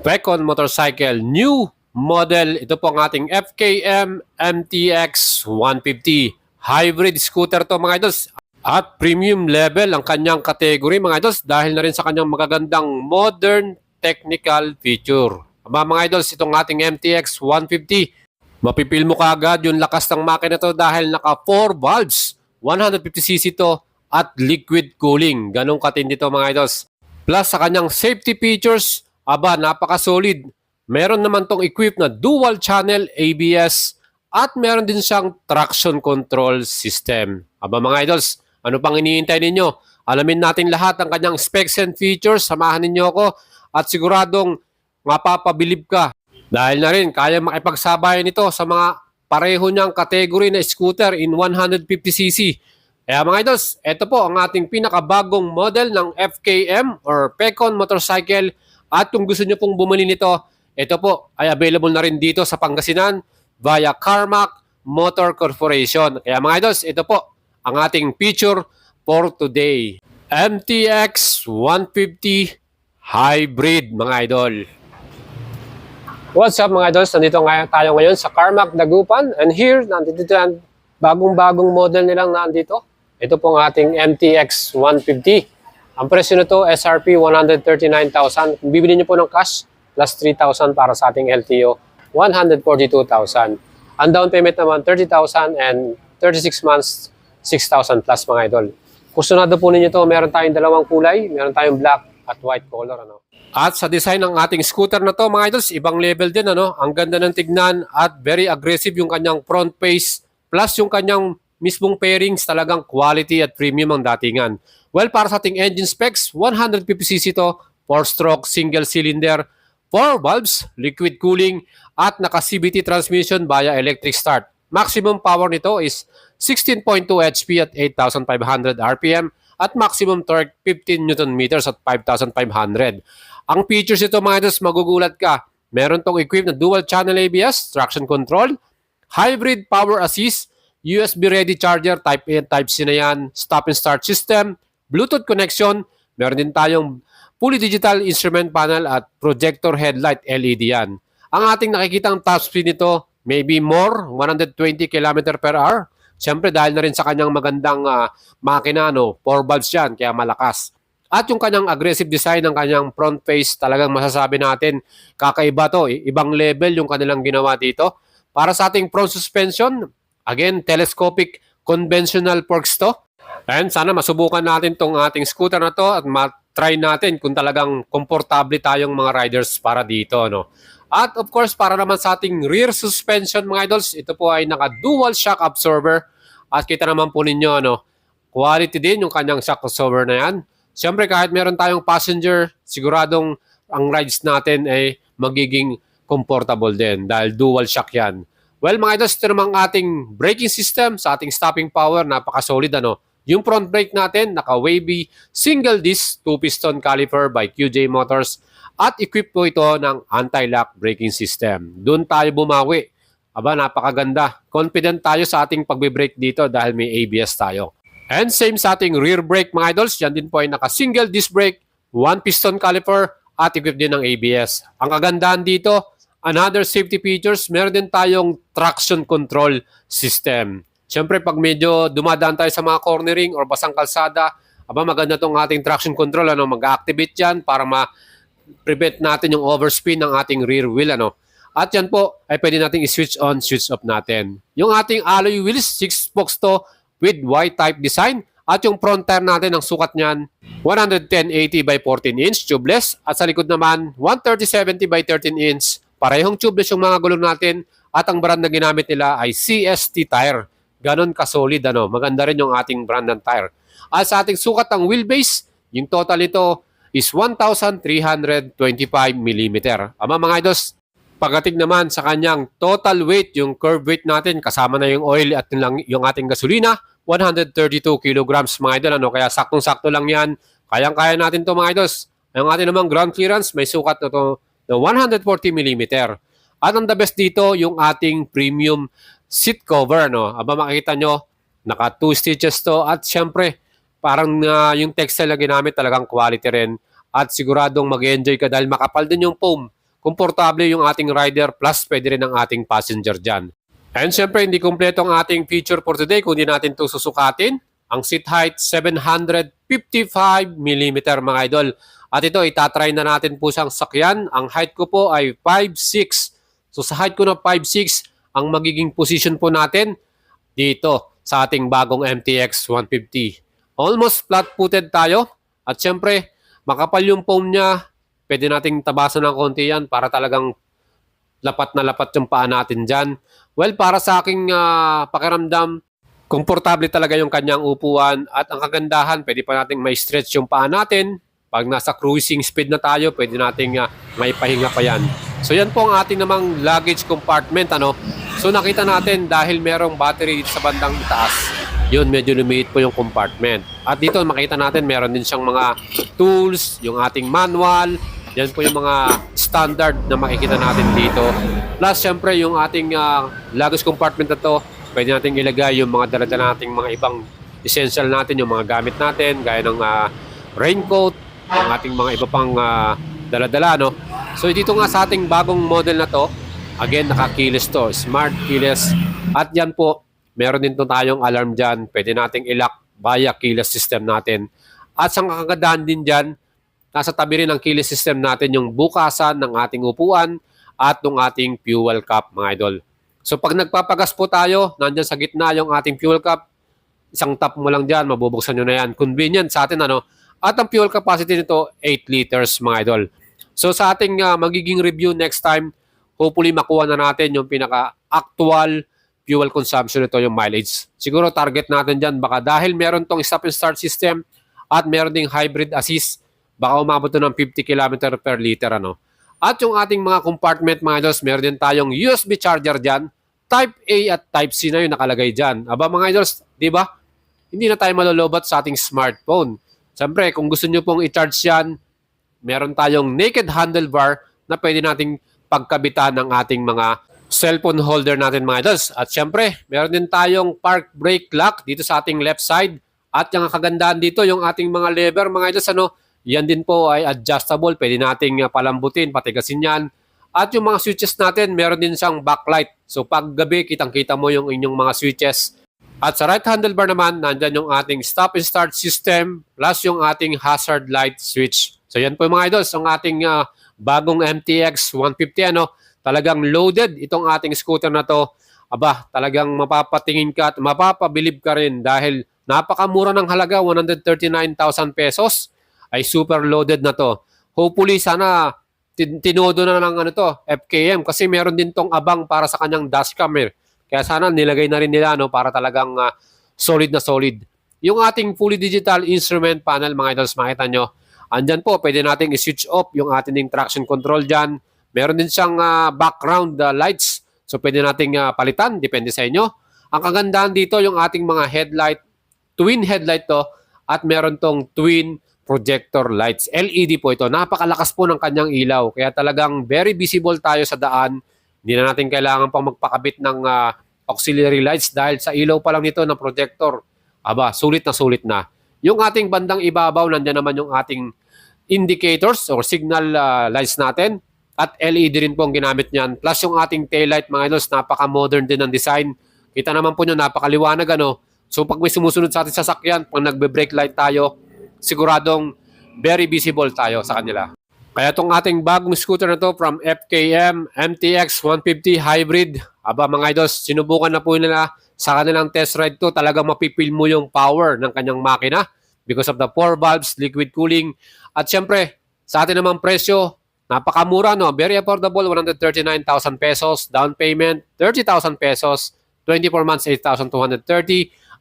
Pecon Motorcycle New Model. Ito po ang ating FKM MTX 150. Hybrid scooter to mga idols. At premium level ang kanyang category mga idols dahil na rin sa kanyang magagandang modern technical feature. Mga idols, itong ating MTX 150, mapipil mo kaagad yung lakas ng makina to dahil naka 4 valves, 150cc to at liquid cooling. Ganong katindi to mga idols. Plus sa kanyang safety features, napaka-solid. Meron naman tong equipped na dual channel ABS at meron din siyang traction control system. Mga idols, ano pang iniintay ninyo? Alamin natin lahat ang kanyang specs and features. Samahan ninyo ako at siguradong mapapabilib ka. Dahil na rin, kaya makipagsabayan ito sa mga pareho niyang category na scooter in 150cc. Kaya mga idols, ito po ang ating pinakabagong model ng FKM or Pecon Motorcycle. At kung gusto niyo pong bumili nito, ito po ay available na rin dito sa Pangasinan via Carmack Motor Corporation. Kaya mga idols, ito po ang ating feature for today. MTX 150 Hybrid mga idol. What's up mga idols? Nandito tayo ngayon sa Carmack Dagupan. And here, nandito ang bagong-bagong model nilang nandito. Ito pong ating MTX 150. Ang presyo nito, SRP 139,000. Kung bibili niyo po ng cash, plus 3,000 para sa ating LTO, 142,000. Ang down payment naman, 30,000 and 36 months, 6,000 plus mga idol. Gusto po ninyo ito, meron tayong dalawang kulay, meron tayong black at white color. At sa design ng ating scooter na to mga idols, ibang level din. Ang ganda ng tignan at very aggressive yung kanyang front face plus yung kanyang mismong pairings, talagang quality at premium ang datingan. Well, para sa ating engine specs, 150cc to, 4-stroke, single cylinder, 4 valves, liquid cooling, at naka-CVT transmission via electric start. Maximum power nito is 16.2 HP at 8,500 RPM at maximum torque 15 Nm at 5,500. Ang features nito mga idols, magugulat ka. Meron tong equipped na dual channel ABS, traction control, hybrid power assist, USB ready charger, type A and type C na yan, stop and start system, Bluetooth connection, meron din tayong fully digital instrument panel at projector headlight LED yan. Ang ating nakikitang top speed nito, maybe more, 120 km/h. Siyempre dahil na rin sa kanyang magandang makina, 4 valves yan, kaya malakas. At yung kanyang aggressive design ng kanyang front face, talagang masasabi natin, kakaiba to. Ibang level yung kanilang ginawa dito. Para sa ating front suspension, again, telescopic conventional forks to. And sana masubukan natin tong ating scooter na to at try natin kung talagang komportable tayong mga riders para dito. At of course, para naman sa ating rear suspension mga idols, ito po ay naka-dual shock absorber. At kita naman po ninyo, quality din yung kanyang shock absorber na yan. Siyempre kahit meron tayong passenger, siguradong ang rides natin ay magiging comfortable din dahil dual shock yan. Well mga idols, ito naman ang ating braking system sa ating stopping power, napaka-solid. Yung front brake natin, naka-wavy, single disc, 2-piston caliper by QJ Motors at equipped po ito ng anti-lock braking system. Doon tayo bumawi. Napakaganda. Confident tayo sa ating pagbe-brake dito dahil may ABS tayo. And same sa ating rear brake mga idols, yan din po ay naka-single disc brake, 1-piston caliper at equipped din ng ABS. Ang kagandahan dito, another safety features, meron din tayong traction control system. Siyempre, pag medyo dumadaan tayo sa mga cornering or basang kalsada, maganda tong ating traction control. Mag-activate yan para ma-prevent natin yung overspin ng ating rear wheel. At yan po, ay pwede natin i-switch on, switch off natin. Yung ating alloy wheels, 6 spokes to with Y-type design. At yung front tire natin, ang sukat niyan, 110/80 by 14 inch tubeless. At sa likod naman, 130/70 by 13 inch. Parehong tubeless yung mga gulong natin. At ang brand na ginamit nila ay CST tire. Ganon ka-solid. Maganda rin yung ating brand ng tire. At sa ating sukat ng wheelbase, yung total ito is 1,325 mm. Mga idols, pagdating naman sa kanyang total weight, yung curve weight natin, kasama na yung oil at yung ating gasolina, 132 kilograms mga idol. Kaya saktong-sakto lang yan. Kayang-kaya natin to mga idols. Yung ating namang ground clearance, may sukat na to na 140 mm. At ang the best dito, yung ating premium seat cover. Makikita nyo, naka 2 stitches to. At syempre, parang yung textile na ginamit talagang quality rin. At siguradong mag-enjoy ka dahil makapal din yung foam. komportable yung ating rider plus pwede rin ang ating passenger dyan. And syempre, hindi kumpleto ang ating feature for today kung di natin ito susukatin. Ang seat height, 755 mm mga idol. At ito, itatry na natin po siyang sakyan. Ang height ko po ay 5'6". So sa height ko na 5'6", ang magiging position po natin dito sa ating bagong MTX 150. Almost flat-footed tayo. At syempre, makapal yung foam niya. Pwede nating tabasan ng konti yan para talagang lapat na lapat yung paa natin dyan. Well, para sa aking pakiramdam, komportable talaga yung kanyang upuan at ang kagandahan, pwede pa nating may stretch yung paa natin. Pag nasa cruising speed na tayo, pwede nating may pahinga pa yan. So yan po ang ating namang luggage compartment. So nakita natin dahil merong battery dito sa bandang itaas, yun medyo lumiit po yung compartment. At dito makita natin meron din siyang mga tools, yung ating manual. Yan po yung mga standard na makikita natin dito. Plus syempre yung ating luggage compartment na to, pwede natin ilagay yung mga dala-dala nating mga ibang essential natin, yung mga gamit natin, gaya ng raincoat, ang ating mga iba pang dala-dala, no? So dito nga sa ating bagong model na to, again, naka-keyless to, smart keyless. At yan po, meron din to tayong alarm dyan. Pwede nating i-lock via keyless system natin. At sa kagandahan din dyan, nasa tabi rin ng keyless system natin yung bukasan ng ating upuan at ng ating fuel cap, mga idol. So pag nagpapagas po tayo, nandyan sa gitna yung ating fuel cap, isang tap mo lang dyan, mabubuksan nyo na yan. Convenient sa atin, At ang fuel capacity nito, 8 liters, mga idol. So sa ating magiging review next time, hopefully makuha na natin yung pinaka-actual fuel consumption nito, yung mileage. Siguro target natin dyan, baka dahil meron tong stop and start system at meron ding hybrid assist, baka umabot to ng 50 km per liter, At yung ating mga compartment, mga idols, meron din tayong USB charger dyan, Type A at Type C na yung nakalagay dyan. Aba mga idols, di ba? Hindi na tayo malolobat sa ating smartphone. Siyempre, kung gusto nyo pong i-charge yan, meron tayong naked handlebar na pwede nating pagkabitan ng ating mga cellphone holder natin, mga idols. At siyempre, meron din tayong park brake lock dito sa ating left side. At yung kagandahan dito, yung ating mga lever, mga idols, yan din po ay adjustable. Pwede nating palambutin, patigasin yan. At yung mga switches natin, meron din siyang backlight. So pag gabi, kitang-kita mo yung inyong mga switches. At sa right handlebar naman, nandyan yung ating stop and start system plus yung ating hazard light switch. So yan po mga idols, ang ating bagong MTX 150, talagang loaded itong ating scooter na to. Aba, talagang mapapatingin ka at mapapabilib ka rin dahil napakamura ng halaga, 139,000 pesos. Ay super loaded na to. Hopefully sana tinodo na ng FKM kasi meron din tong abang para sa kanyang dashcam. Kaya sana nilagay na rin nila para talagang solid na solid. Yung ating fully digital instrument panel, mga idols, makita nyo. Andyan po, pwede nating i-switch off yung ating traction control dyan. Meron din siyang background lights. So pwede nating palitan, depende sa inyo. Ang kagandahan dito, yung ating mga headlight, twin headlight to, at meron tong twin projector lights. LED po ito. Napakalakas po ng kanyang ilaw. Kaya talagang very visible tayo sa daan. Hindi na natin kailangan pang magpakabit ng auxiliary lights dahil sa ilaw pa lang nito ng projector. Aba, sulit na. Yung ating bandang ibabaw, nandiyan naman yung ating indicators or signal lights natin. At LED rin po ang ginamit niyan. Plus yung ating taillight, mga idols, napaka-modern din ang design. Kita naman po nyo, napakaliwanag, So pag may sumusunod sa ating sasakyan, pag nagbe-brake light tayo, siguradong very visible tayo sa kanila. Kaya itong ating bagong scooter na to from FKM MTX 150 Hybrid, aba mga idols, sinubukan na po nila sa kanilang test ride to. Talagang mapipil mo yung power ng kanyang makina because of the 4 valves, liquid cooling. At syempre, sa atin namang presyo, napakamura, very affordable, 139,000 pesos, down payment 30,000 pesos, 24 months 8,230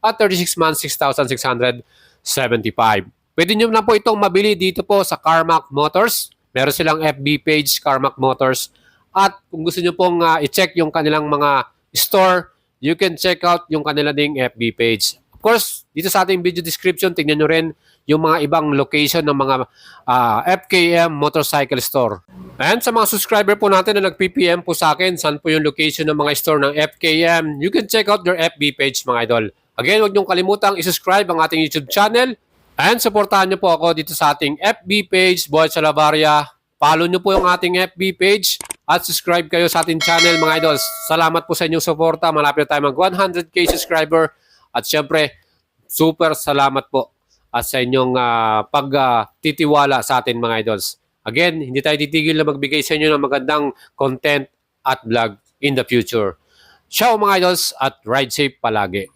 at 36 months 6,675. Pwede nyo na po itong mabili dito po sa Carmack Motors. Meron silang FB page, Carmack Motors. At kung gusto nyo pong i-check yung kanilang mga store, you can check out yung kanila ding FB page. Of course, dito sa ating video description, tingnan nyo rin yung mga ibang location ng mga FKM Motorcycle Store. And sa mga subscriber po natin na nag-PPM po sa akin, saan po yung location ng mga store ng FKM, you can check out their FB page, mga idol. Again, huwag niyong kalimutang i-subscribe ang ating YouTube channel. And supportahan niyo po ako dito sa ating FB page, Boy Salavarria, Follow nyo po yung ating FB page at subscribe kayo sa ating channel mga idols. Salamat po sa inyong suporta. Malapit na tayo mag 100k subscriber. At syempre, super salamat po at sa inyong pagtitiwala sa atin mga idols. Again, hindi tayo titigil na magbigay sa inyo ng magandang content at vlog in the future. Ciao mga idols at ride safe palagi.